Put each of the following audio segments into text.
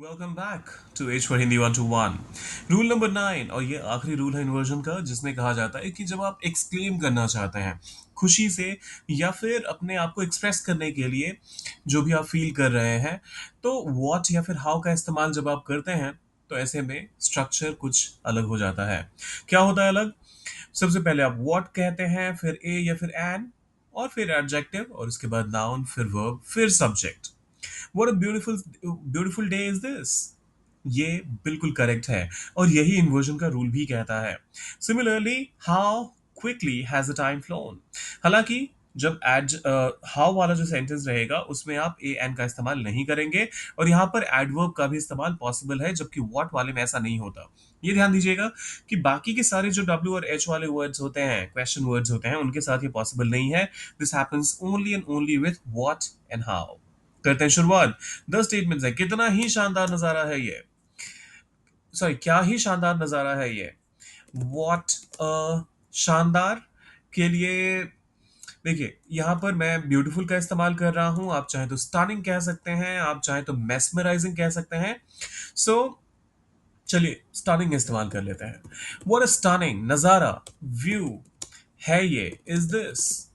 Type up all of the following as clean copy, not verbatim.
Welcome back to H for Hindi 121। Rule number 9 और ये आखिरी रूल है इन्वर्जन का, जिसमें कहा जाता है कि जब आप एक्सक्लेम करना चाहते हैं खुशी से या फिर अपने आप को एक्सप्रेस करने के लिए जो भी आप फील कर रहे हैं, तो व्हाट या फिर हाउ का इस्तेमाल जब आप करते हैं तो ऐसे में स्ट्रक्चर कुछ अलग हो जाता है। क्या होता है अलग? सबसे पहले आप व्हाट कहते हैं, फिर ए या फिर एन, और फिर एडजेक्टिव, और उसके बाद नाउन, फिर वर्ब, फिर subject. What a beautiful day is this. ये बिल्कुल करेक्ट है और यही इन्वर्जन का रूल भी कहता है। Similarly, how quickly has the time phloem. हालांकि जब एड हाउ वाला जो सेंटेंस रहेगा उसमें आप ए एन का इस्तेमाल नहीं करेंगे, और यहाँ पर एडवर्ब का भी इस्तेमाल पॉसिबल है, जबकि व्हाट वाले में ऐसा नहीं होता। ये ध्यान दीजिएगा कि बाकी के सारे जो डब्ल्यू और एच वाले वर्ड्स होते हैं, क्वेश्चन वर्ड्स होते हैं, उनके साथ ये पॉसिबल नहीं है। This happens only and only with what and how. करते हैं शुरुआत। 10 स्टेटमेंट्स है। कितना ही शानदार नजारा है ये, सॉरी क्या ही शानदार नजारा है ये। वॉट शानदार के लिए देखिए, यहां पर मैं ब्यूटीफुल का इस्तेमाल कर रहा हूं। आप चाहे तो स्टनिंग कह सकते हैं, आप चाहे तो मेस्मराइजिंग कह सकते हैं। सो चलिए स्टनिंग इस्तेमाल कर लेते हैं। व्हाट अ स्टनिंग नजारा, व्यू है ये, इज दिस,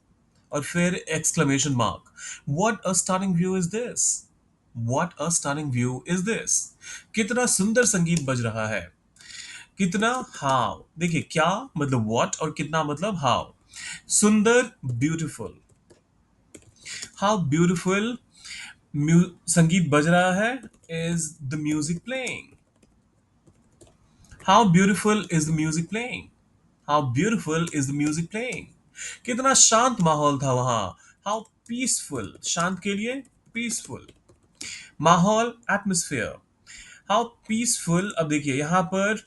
और फिर exclamation mark. What a stunning view is this. What a stunning view is this. कितना सुंदर संगीत बज रहा है। कितना, हाउ। देखिए क्या मतलब व्हाट और कितना मतलब हाउ। सुंदर, ब्यूटीफुल। हाउ ब्यूटीफुल संगीत बज रहा है, is the music playing. How beautiful is the music playing. How beautiful is the music playing. कितना शांत माहौल था वहां। हाउ पीसफुल, शांत के लिए पीसफुल। माहौल, एटमोस्फियर। How peaceful. अब देखिए यहां पर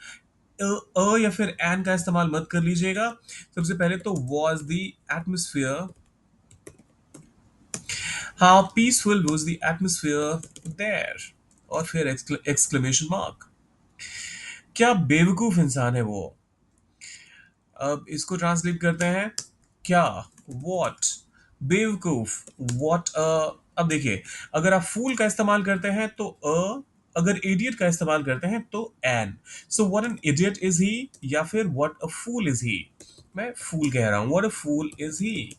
या फिर एन का इस्तेमाल मत कर लीजिएगा। सबसे पहले तो was the atmosphere. How peaceful was the atmosphere there, और फिर एक्सक्लेमेशन मार्क। क्या बेवकूफ इंसान है वो। अब इसको ट्रांसलेट करते हैं। क्या, वॉट, बेवकूफ, वॉट अब देखिए, अगर आप फूल का इस्तेमाल करते हैं तो अगर इडियट का इस्तेमाल करते हैं तो an. So what an idiot is he, या फिर what a fool is he. मैं फूल कह रहा हूं, what a fool is he.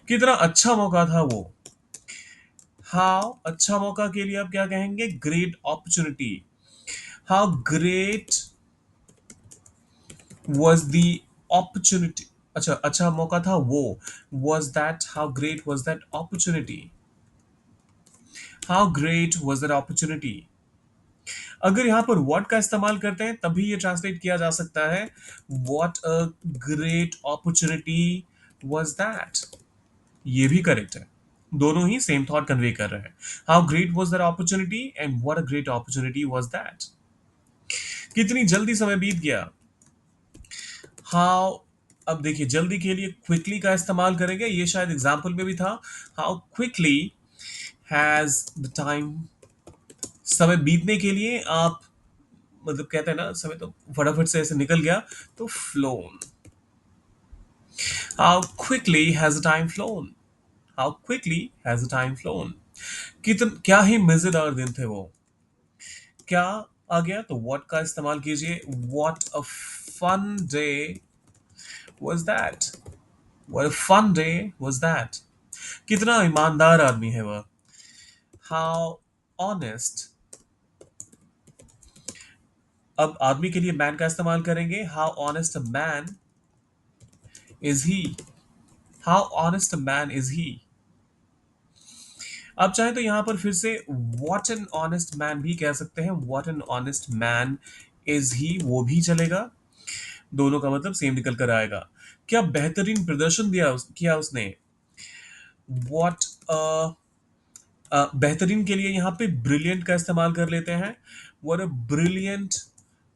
कितना अच्छा मौका था वो। हाउ अच्छा मौका के लिए आप क्या कहेंगे, great opportunity. How great was the opportunity। अच्छा अच्छा मौका था वो। was that, how great was that opportunity। how great was that opportunity। अगर यहां पर what का इस्तेमाल करते हैं तभी ये ट्रांसलेट किया जा सकता है। what a great opportunity was that। ये भी करेक्ट है। दोनों ही सेम थॉट कन्वे कर रहे हैं। How great was that opportunity and what a great opportunity was that. कितनी जल्दी समय बीत गया। हाउ, अब देखिए जल्दी के लिए क्विकली का इस्तेमाल करेंगे, ये शायद एग्जाम्पल में भी था। How quickly has the time. समय बीतने के लिए आप मतलब कहते हैं ना, समय तो फटाफट से ऐसे निकल गया, तो phloem. How quickly has the time phloem. How quickly has the time phloem. क्या ही मजेदार दिन थे वो। क्या आ गया तो व्हाट का इस्तेमाल कीजिए। What a fun day was that. What a fun day was that. कितना ईमानदार आदमी है वह। How honest. अब आदमी के लिए मैन का इस्तेमाल करेंगे। How honest a man is he. How honest a man is he. अब चाहे तो यहां पर फिर से व्हाट एन ऑनेस्ट मैन भी कह सकते हैं। What an honest man is ही, वो भी चलेगा। दोनों का मतलब सेम निकल कर आएगा। क्या बेहतरीन प्रदर्शन किया उसने। व्हाट बेहतरीन के लिए यहां पे ब्रिलियंट का इस्तेमाल कर लेते हैं। What a brilliant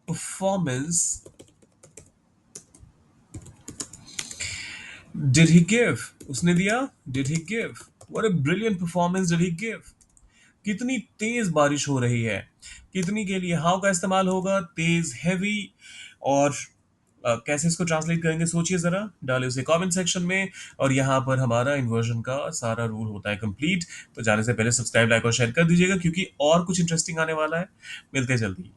performance did he give. उसने दिया, did he give. What a brilliant performance did he give. कितनी तेज बारिश हो रही है। कितनी के लिए हाउ का इस्तेमाल होगा, तेज, हैवी, और कैसे इसको ट्रांसलेट करेंगे सोचिए ज़रा, डालिए उसे कमेंट सेक्शन में। और यहाँ पर हमारा इन्वर्जन का सारा रूल होता है कंप्लीट। तो जाने से पहले सब्सक्राइब, लाइक और शेयर कर दीजिएगा क्योंकि और कुछ इंटरेस्टिंग आने वाला है। मिलते हैं जल्दी।